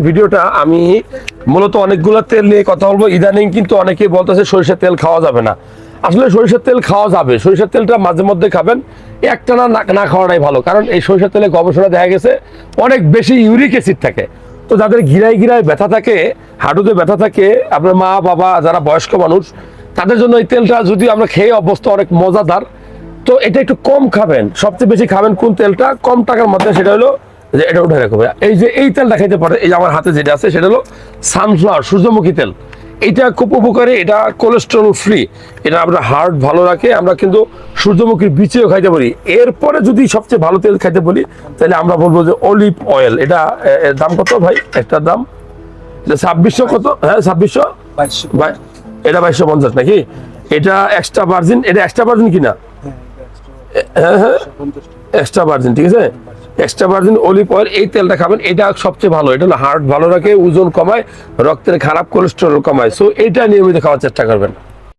ভিডিওটা আমি মূলত অনেকগুলো তেল নিয়ে কথা বলবো। ইদানিং কিন্তু অনেকেই বলতেছে সরিষার তেল খাওয়া যাবে না। আসলে সরিষার তেল খাওয়া যাবে, সরিষার তেলটা মাঝে মধ্যে খাবেন, একটানা না খাওয়াটাই ভালো। কারণ এই সরিষার তেলে গবেষণা দেখা গেছে অনেক বেশি ইউরিক অ্যাসিড থাকে। তো যাদের গিরায় ব্যথা থাকে, হাঁটুতে ব্যথা থাকে, আপনার মা বাবা যারা বয়স্ক মানুষ, তাদের জন্য এই তেলটা যদি আমরা খেয়ে অভ্যস্ত, অনেক মজাদার। তো এটা একটু কম খাবেন। সবচেয়ে বেশি খাবেন কোন তেলটা? কম টাকার মধ্যে, সেটা হলো যে এটা উঠে রাখবে। এই যে এই তেলটা খাইতে পারে, এই যে আমার হাতে যেটা আছে সেটা হলো সানফ্লাওয়ার, সূর্যমুখী তেল। এটা খুব উপকারী, এটা কোলেস্টেরল ফ্রি, এটা আমরা হার্ট ভালো রাখে। আমরা কিন্তু সূর্যমুখীর বীজও খাইতে পারি। এরপরে যদি সবচেয়ে ভালো তেল খাইতে বলি তাহলে আমরা বলবো যে অলিভ অয়েল। এটা দাম কত ভাই? একটার দাম 2600 কত? হ্যাঁ 2600, এটা 2250 নাকি? এটা এক্সট্রা ভার্জিন, এটা এক্সট্রা ভার্জিন কিনা? হ্যাঁ হ্যাঁ এক্সট্রা ভার্জিন, ঠিক আছে। এক্সট্রা ভার্জিন অলিভ অয়েল, এই তেলটা খাবেন, এটা সবচেয়ে ভালো। এটা হার্ট ভালো রাখে, ওজন কমায়, রক্তের খারাপ কোলেস্টেরল কমায়। সো এটা নিয়মিত খাওয়ার চেষ্টা করবেন।